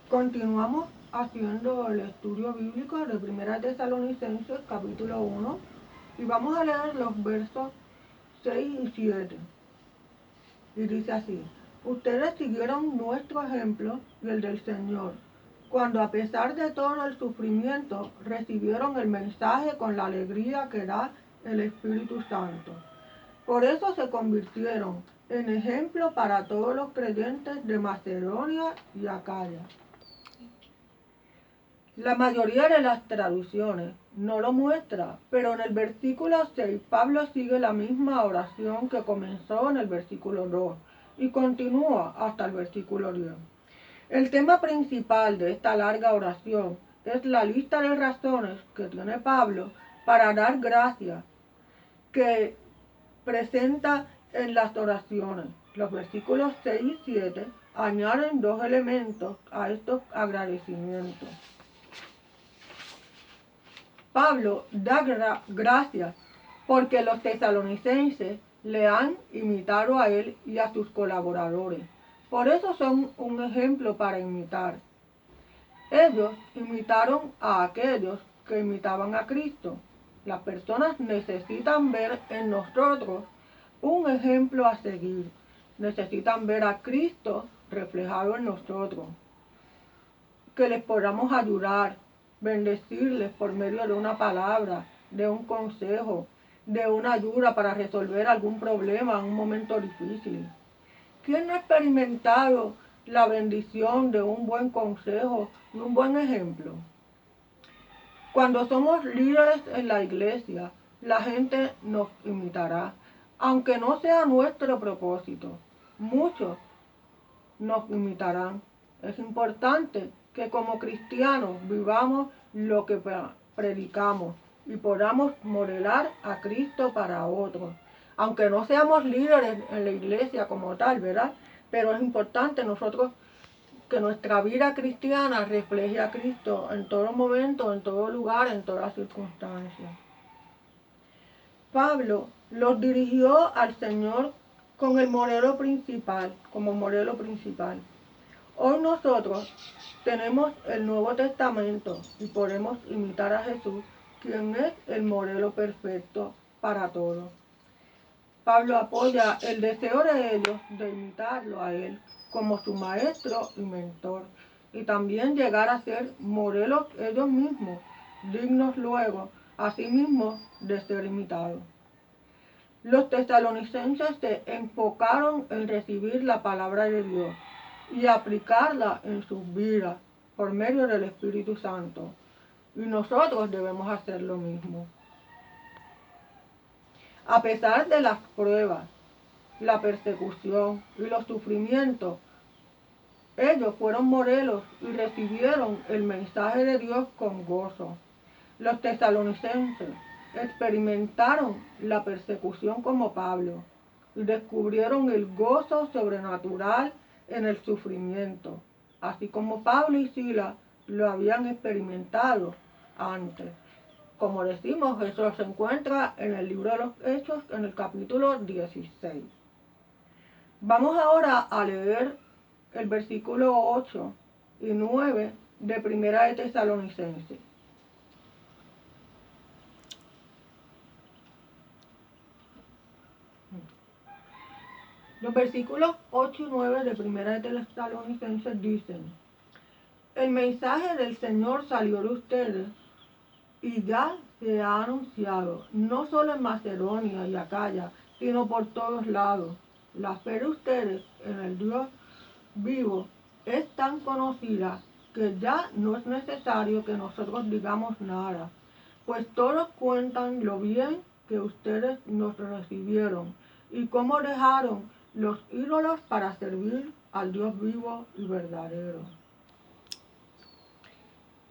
Continuamos haciendo el estudio bíblico de Primera Tesalonicenses, capítulo 1, y vamos a leer los versos 6 y 7. Y dice así: ustedes siguieron nuestro ejemplo y el del Señor, cuando a pesar de todo el sufrimiento recibieron el mensaje con la alegría que da el Espíritu Santo. Por eso se convirtieron en ejemplo para todos los creyentes de Macedonia y Acaya. La mayoría de las traducciones no lo muestra, pero en el versículo 6 Pablo sigue la misma oración que comenzó en el versículo 2 y continúa hasta el versículo 10. El tema principal de esta larga oración es la lista de razones que tiene Pablo para dar gracias que presenta en las oraciones. Los versículos 6 y 7 añaden dos elementos a estos agradecimientos. Pablo da gracias porque los tesalonicenses le han imitado a él y a sus colaboradores. Por eso son un ejemplo para imitar. Ellos imitaron a aquellos que imitaban a Cristo. Las personas necesitan ver en nosotros un ejemplo a seguir. Necesitan ver a Cristo reflejado en nosotros. Que les podamos ayudar, bendecirles por medio de una palabra, de un consejo, de una ayuda para resolver algún problema en un momento difícil. ¿Quién no ha experimentado la bendición de un buen consejo y un buen ejemplo? Cuando somos líderes en la iglesia, la gente nos imitará, aunque no sea nuestro propósito. Muchos nos imitarán. Es importante que como cristianos vivamos lo que predicamos y podamos modelar a Cristo para otros. Aunque no seamos líderes en la iglesia como tal, ¿verdad? Pero es importante nosotros que nuestra vida cristiana refleje a Cristo en todo momento, en todo lugar, en todas circunstancias. Pablo los dirigió al Señor con el modelo principal, como modelo principal. Hoy nosotros tenemos el Nuevo Testamento y podemos imitar a Jesús, quien es el modelo perfecto para todos. Pablo apoya el deseo de ellos de imitarlo a él como su maestro y mentor, y también llegar a ser modelos ellos mismos, dignos luego, asimismo, de ser imitados. Los tesalonicenses se enfocaron en recibir la palabra de Dios y aplicarla en sus vidas por medio del Espíritu Santo. Y nosotros debemos hacer lo mismo. A pesar de las pruebas, la persecución y los sufrimientos, ellos fueron modelos y recibieron el mensaje de Dios con gozo. Los tesalonicenses experimentaron la persecución como Pablo y descubrieron el gozo sobrenatural en el sufrimiento, así como Pablo y Silas lo habían experimentado antes. Como decimos, eso se encuentra en el libro de los Hechos, en el capítulo 16. Vamos ahora a leer el versículo 8 y 9 de Primera de Tesalonicenses. Los versículos 8 y 9 de Primera de Tesalonicenses dicen: el mensaje del Señor salió de ustedes y ya se ha anunciado, no solo en Macedonia y Acaya, sino por todos lados. La fe de ustedes en el Dios vivo es tan conocida que ya no es necesario que nosotros digamos nada, pues todos cuentan lo bien que ustedes nos recibieron y cómo dejaron los ídolos para servir al Dios vivo y verdadero.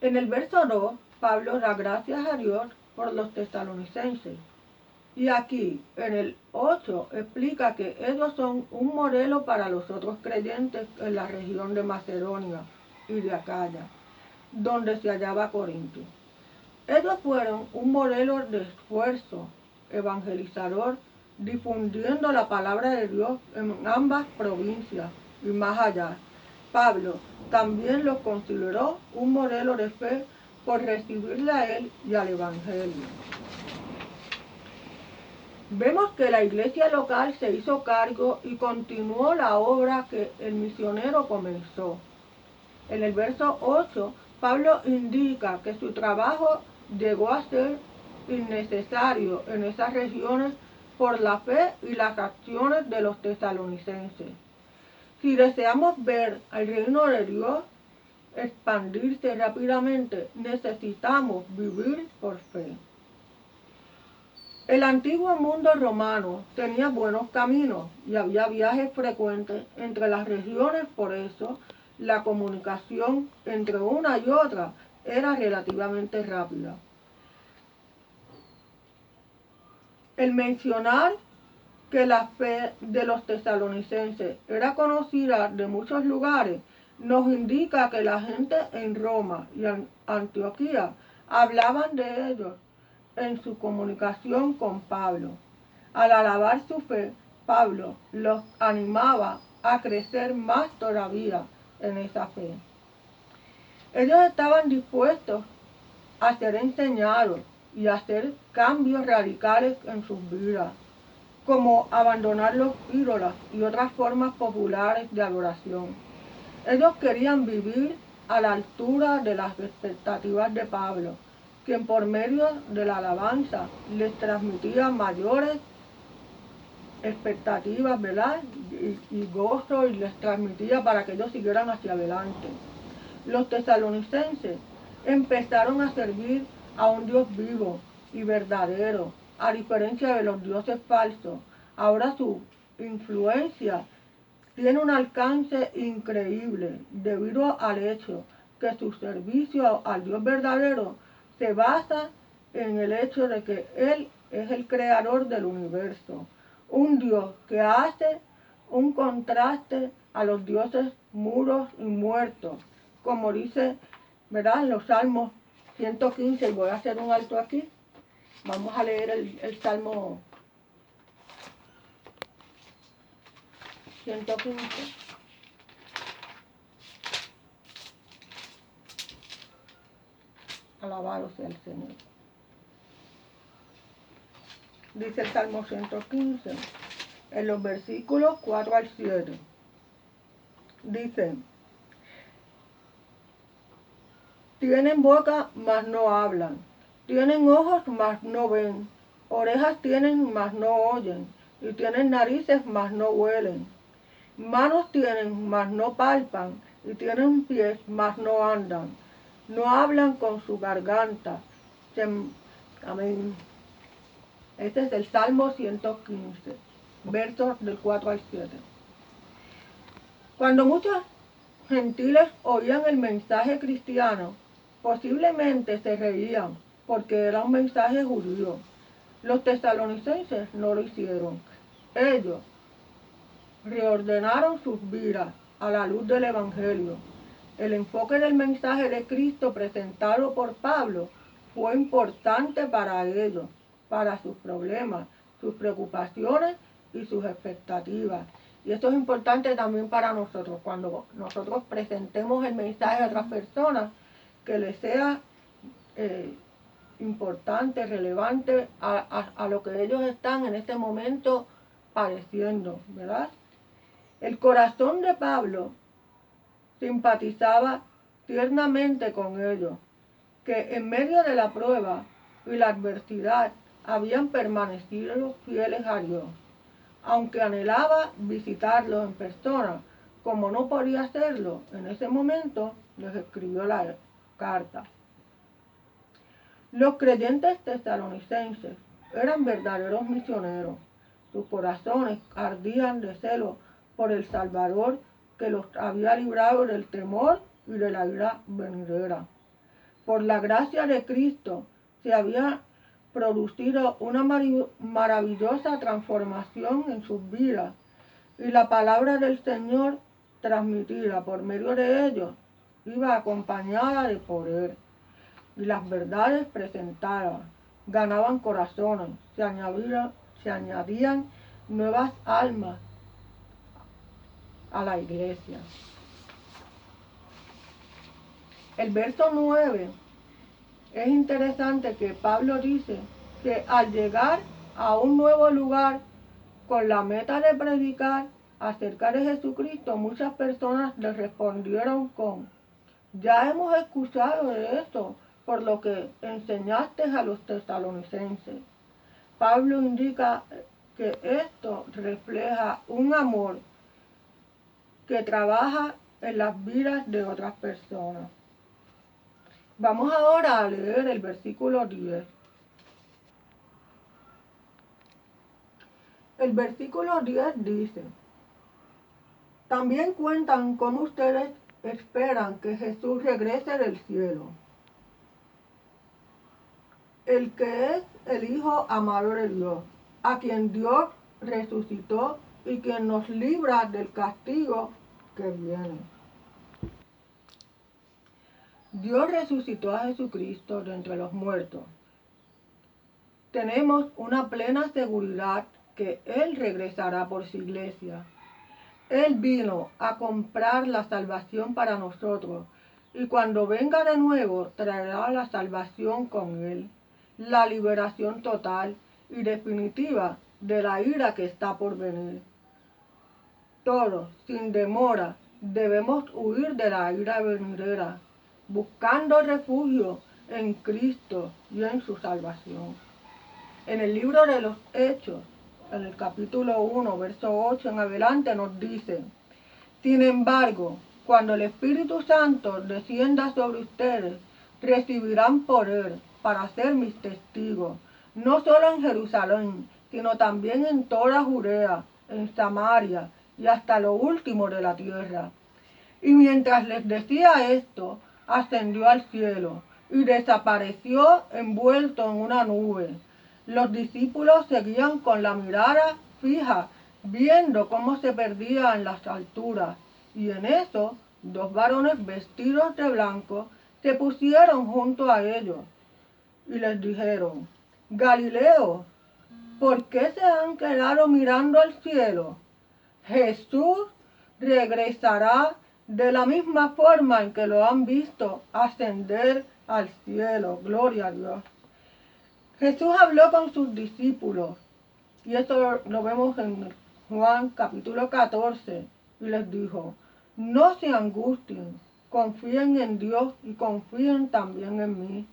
En el verso 2, Pablo da gracias a Dios por los tesalonicenses. Y aquí, en el 8, explica que ellos son un modelo para los otros creyentes en la región de Macedonia y de Acaya, donde se hallaba Corinto. Ellos fueron un modelo de esfuerzo evangelizador, difundiendo la palabra de Dios en ambas provincias y más allá, Pablo también los consideró un modelo de fe por recibirle a él y al Evangelio. Vemos que la iglesia local se hizo cargo y continuó la obra que el misionero comenzó. En el verso 8, Pablo indica que su trabajo llegó a ser innecesario en esas regiones por la fe y las acciones de los tesalonicenses. Si deseamos ver al reino de Dios expandirse rápidamente, necesitamos vivir por fe. El antiguo mundo romano tenía buenos caminos y había viajes frecuentes entre las regiones, por eso la comunicación entre una y otra era relativamente rápida. El mencionar que la fe de los tesalonicenses era conocida de muchos lugares nos indica que la gente en Roma y en Antioquía hablaban de ellos en su comunicación con Pablo. Al alabar su fe, Pablo los animaba a crecer más todavía en esa fe. Ellos estaban dispuestos a ser enseñados y a hacer cambios radicales en sus vidas, como abandonar los ídolos y otras formas populares de adoración. Ellos querían vivir a la altura de las expectativas de Pablo, quien por medio de la alabanza les transmitía mayores expectativas, ¿verdad? Y gozo, y les transmitía para que ellos siguieran hacia adelante. Los tesalonicenses empezaron a servir a un Dios vivo y verdadero, a diferencia de los dioses falsos. Ahora su influencia tiene un alcance increíble debido al hecho que su servicio al Dios verdadero se basa en el hecho de que Él es el creador del universo, un Dios que hace un contraste a los dioses mudos y muertos, como dice, ¿verdad?, en los Salmos 115, y voy a hacer un alto aquí. Vamos a leer el Salmo 115. Alabado sea el Señor. Dice el Salmo 115, en los versículos 4 al 7. Dice: tienen boca, mas no hablan. Tienen ojos, mas no ven. Orejas tienen, mas no oyen. Y tienen narices, mas no huelen. Manos tienen, mas no palpan. Y tienen pies, mas no andan. No hablan con su garganta. Amén. Este es el Salmo 115, versos del 4 al 7. Cuando muchos gentiles oían el mensaje cristiano, posiblemente se reían porque era un mensaje judío. Los tesalonicenses no lo hicieron. Ellos reordenaron sus vidas a la luz del Evangelio. El enfoque del mensaje de Cristo presentado por Pablo fue importante para ellos, para sus problemas, sus preocupaciones y sus expectativas. Y esto es importante también para nosotros, cuando nosotros presentemos el mensaje a otras personas, que les sea importante, relevante a lo que ellos están en este momento padeciendo, ¿verdad? El corazón de Pablo simpatizaba tiernamente con ellos, que en medio de la prueba y la adversidad habían permanecido fieles a Dios. Aunque anhelaba visitarlos en persona, como no podía hacerlo en ese momento, les escribió la carta. Los creyentes tesalonicenses eran verdaderos misioneros. Sus corazones ardían de celo por el Salvador que los había librado del temor y de la ira venidera. Por la gracia de Cristo se había producido una maravillosa transformación en sus vidas, y la palabra del Señor transmitida por medio de ellos iba acompañada de poder, y las verdades presentadas ganaban corazones, se añadían nuevas almas a la iglesia. El verso 9 es interesante que Pablo dice que al llegar a un nuevo lugar con la meta de predicar acerca de Jesucristo, muchas personas le respondieron con: ya hemos escuchado de eso por lo que enseñaste a los tesalonicenses. Pablo indica que esto refleja un amor que trabaja en las vidas de otras personas. Vamos ahora a leer el versículo 10. El versículo 10 dice: también cuentan cómo ustedes esperan que Jesús regrese del cielo, el que es el Hijo amado de Dios, a quien Dios resucitó y quien nos libra del castigo que viene. Dios resucitó a Jesucristo de entre los muertos. Tenemos una plena seguridad que Él regresará por su iglesia. Él vino a comprar la salvación para nosotros y cuando venga de nuevo traerá la salvación con Él, la liberación total y definitiva de la ira que está por venir. Todos, sin demora, debemos huir de la ira venidera, buscando refugio en Cristo y en su salvación. En el libro de los Hechos, en el capítulo 1, verso 8 en adelante, nos dice: sin embargo, cuando el Espíritu Santo descienda sobre ustedes, recibirán poder para ser mis testigos, no solo en Jerusalén, sino también en toda Judea, en Samaria y hasta lo último de la tierra. Y mientras les decía esto, ascendió al cielo y desapareció envuelto en una nube. Los discípulos seguían con la mirada fija, viendo cómo se perdía en las alturas. Y en eso, dos varones vestidos de blanco se pusieron junto a ellos y les dijeron: Galileos, ¿por qué se han quedado mirando al cielo? Jesús regresará de la misma forma en que lo han visto ascender al cielo. Gloria a Dios. Jesús habló con sus discípulos, y esto lo vemos en Juan capítulo 14, y les dijo: no se angustien, confíen en Dios y confíen también en mí.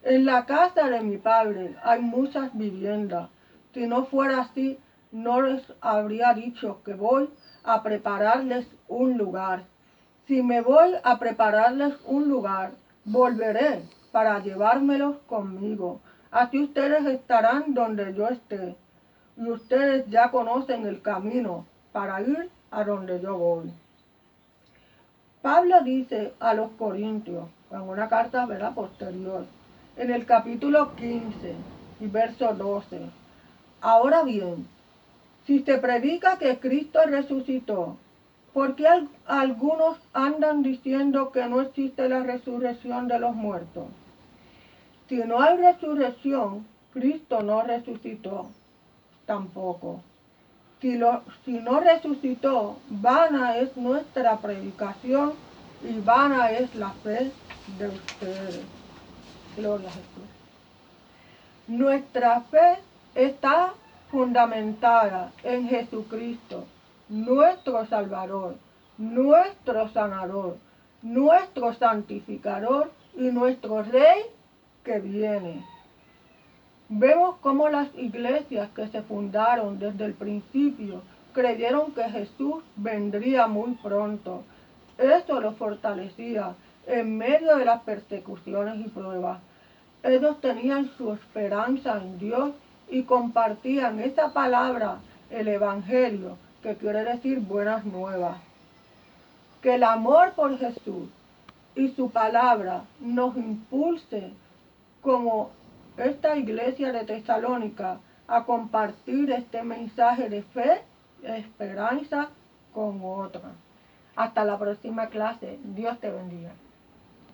En la casa de mi Padre hay muchas viviendas. Si no fuera así, no les habría dicho que voy a prepararles un lugar. Si me voy a prepararles un lugar, volveré para llevármelos conmigo. Así ustedes estarán donde yo esté. Y ustedes ya conocen el camino para ir a donde yo voy. Pablo dice a los Corintios, en una carta, ¿verdad?, posterior, en el capítulo 15 y verso 12: ahora bien, si se predica que Cristo resucitó, ¿por qué algunos andan diciendo que no existe la resurrección de los muertos? Si no hay resurrección, Cristo no resucitó tampoco. Si no resucitó, vana es nuestra predicación y vana es la fe de ustedes. Gloria a Jesús. Nuestra fe está fundamentada en Jesucristo, nuestro Salvador, nuestro sanador, nuestro santificador y nuestro Rey que viene. Vemos cómo las iglesias que se fundaron desde el principio creyeron que Jesús vendría muy pronto. Eso los fortalecía en medio de las persecuciones y pruebas. Ellos tenían su esperanza en Dios y compartían esa palabra, el Evangelio, que quiere decir buenas nuevas. Que el amor por Jesús y su palabra nos impulse como esta iglesia de Tesalónica a compartir este mensaje de fe y esperanza con otras. Hasta la próxima clase. Dios te bendiga.